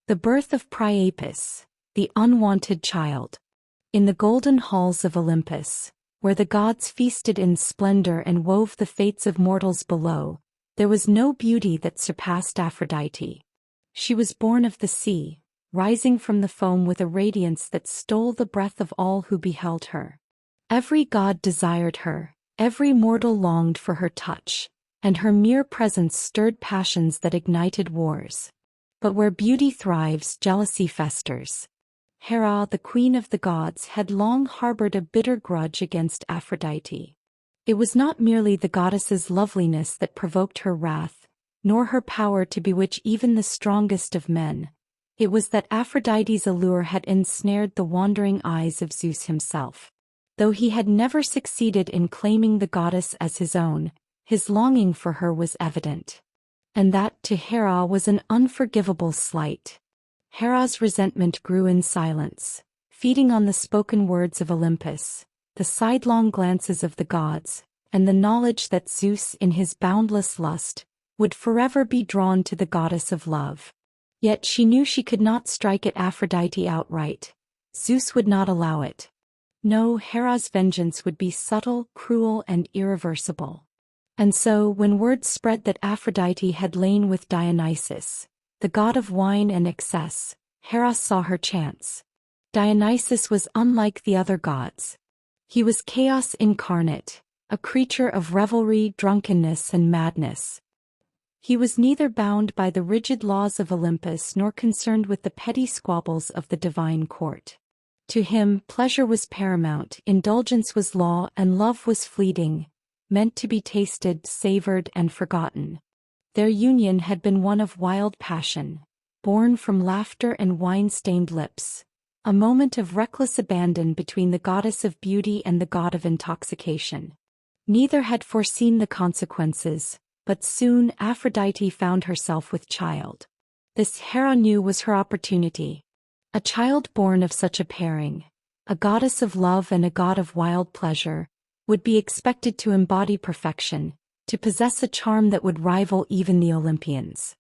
The birth of Priapus, the unwanted child. In the golden halls of Olympus, where the gods feasted in splendor and wove the fates of mortals below, there was no beauty that surpassed Aphrodite. She was born of the sea, rising from the foam with a radiance that stole the breath of all who beheld her. Every god desired her, every mortal longed for her touch, and her mere presence stirred passions that ignited wars. But where beauty thrives, jealousy festers. Hera, the queen of the gods, had long harbored a bitter grudge against Aphrodite. It was not merely the goddess's loveliness that provoked her wrath, nor her power to bewitch even the strongest of men. It was that Aphrodite's allure had ensnared the wandering eyes of Zeus himself. Though he had never succeeded in claiming the goddess as his own, his longing for her was evident. And that, to Hera, was an unforgivable slight. Hera's resentment grew in silence, feeding on the spoken words of Olympus, the sidelong glances of the gods, and the knowledge that Zeus, in his boundless lust, would forever be drawn to the goddess of love. Yet she knew she could not strike at Aphrodite outright. Zeus would not allow it. No, Hera's vengeance would be subtle, cruel, and irreversible. And so, when word spread that Aphrodite had lain with Dionysus, the god of wine and excess, Hera saw her chance. Dionysus was unlike the other gods. He was chaos incarnate, a creature of revelry, drunkenness, and madness. He was neither bound by the rigid laws of Olympus nor concerned with the petty squabbles of the divine court. To him, pleasure was paramount, indulgence was law, and love was fleeting, meant to be tasted, savored, and forgotten. Their union had been one of wild passion, born from laughter and wine-stained lips, a moment of reckless abandon between the goddess of beauty and the god of intoxication. Neither had foreseen the consequences, but soon Aphrodite found herself with child. This Hera knew was her opportunity. A child born of such a pairing, a goddess of love and a god of wild pleasure, would be expected to embody perfection, to possess a charm that would rival even the Olympians.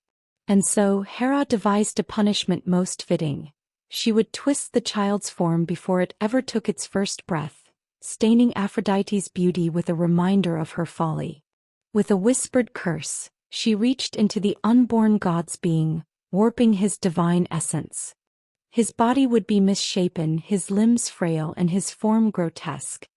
And so Hera devised a punishment most fitting. She would twist the child's form before it ever took its first breath, staining Aphrodite's beauty with a reminder of her folly. With a whispered curse, she reached into the unborn god's being, warping his divine essence. His body would be misshapen, his limbs frail, and his form grotesque.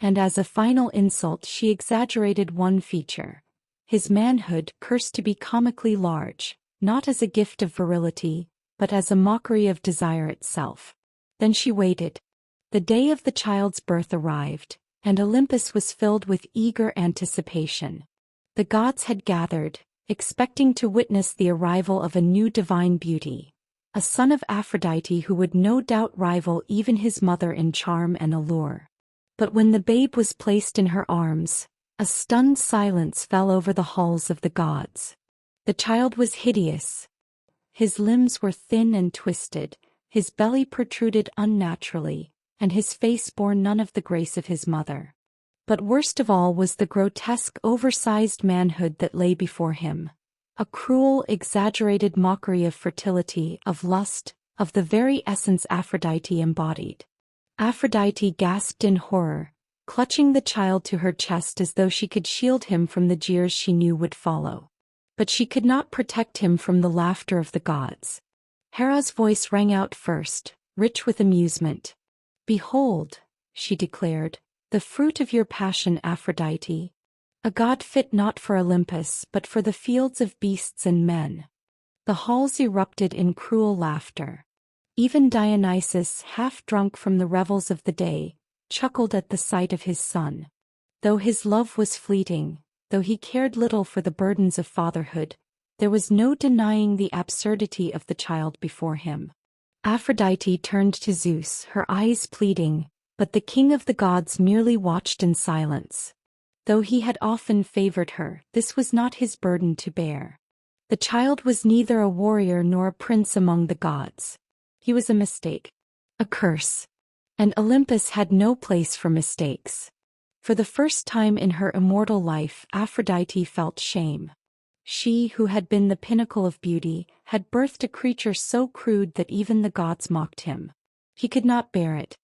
And as a final insult, she exaggerated one feature: his manhood, cursed to be comically large, not as a gift of virility, but as a mockery of desire itself. Then she waited. The day of the child's birth arrived, and Olympus was filled with eager anticipation. The gods had gathered, expecting to witness the arrival of a new divine beauty, a son of Aphrodite who would no doubt rival even his mother in charm and allure. But when the babe was placed in her arms, a stunned silence fell over the halls of the gods. The child was hideous. His limbs were thin and twisted, his belly protruded unnaturally, and his face bore none of the grace of his mother. But worst of all was the grotesque, oversized manhood that lay before him. A cruel, exaggerated mockery of fertility, of lust, of the very essence Aphrodite embodied. Aphrodite gasped in horror, clutching the child to her chest as though she could shield him from the jeers she knew would follow. But she could not protect him from the laughter of the gods. Hera's voice rang out first, rich with amusement. "Behold," she declared, "the fruit of your passion, Aphrodite. A god fit not for Olympus but for the fields of beasts and men." The halls erupted in cruel laughter. Even Dionysus, half drunk from the revels of the day, chuckled at the sight of his son. Though his love was fleeting, though he cared little for the burdens of fatherhood, there was no denying the absurdity of the child before him. Aphrodite turned to Zeus, her eyes pleading, but the king of the gods merely watched in silence. Though he had often favored her, this was not his burden to bear. The child was neither a warrior nor a prince among the gods. He was a mistake, a curse. And Olympus had no place for mistakes. For the first time in her immortal life, Aphrodite felt shame. She, who had been the pinnacle of beauty, had birthed a creature so crude that even the gods mocked him. He could not bear it.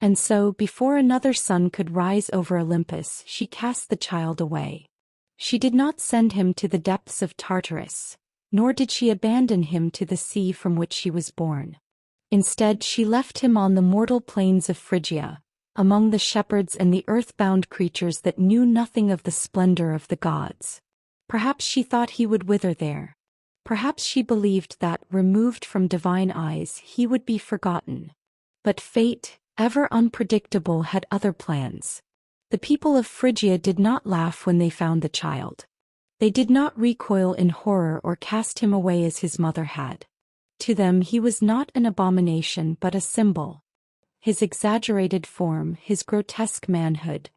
And so, before another sun could rise over Olympus, she cast the child away. She did not send him to the depths of Tartarus, nor did she abandon him to the sea from which he was born. Instead, she left him on the mortal plains of Phrygia, among the shepherds and the earth-bound creatures that knew nothing of the splendor of the gods. Perhaps she thought he would wither there. Perhaps she believed that, removed from divine eyes, he would be forgotten. But fate, ever unpredictable, had other plans. The people of Phrygia did not laugh when they found the child. They did not recoil in horror or cast him away as his mother had. To them he was not an abomination but a symbol. His exaggerated form, his grotesque manhood,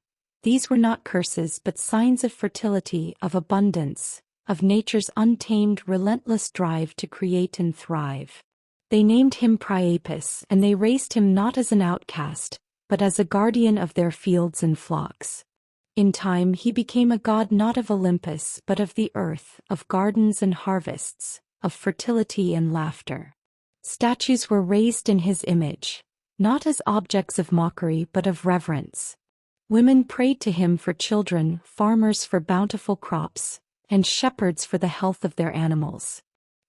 these were not curses but signs of fertility, of abundance, of nature's untamed, relentless drive to create and thrive. They named him Priapus, and they raised him not as an outcast, but as a guardian of their fields and flocks. In time he became a god not of Olympus but of the earth, of gardens and harvests, of fertility and laughter. Statues were raised in his image, not as objects of mockery but of reverence. Women prayed to him for children, farmers for bountiful crops, and shepherds for the health of their animals.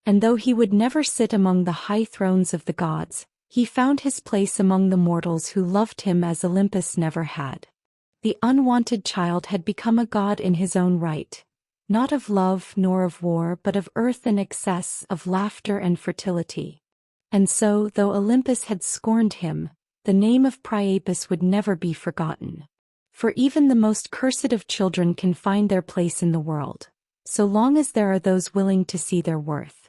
And though he would never sit among the high thrones of the gods, he found his place among the mortals who loved him as Olympus never had. The unwanted child had become a god in his own right, not of love nor of war but of earth and excess, of laughter and fertility. And so, though Olympus had scorned him, the name of Priapus would never be forgotten. For even the most cursed of children can find their place in the world, so long as there are those willing to see their worth.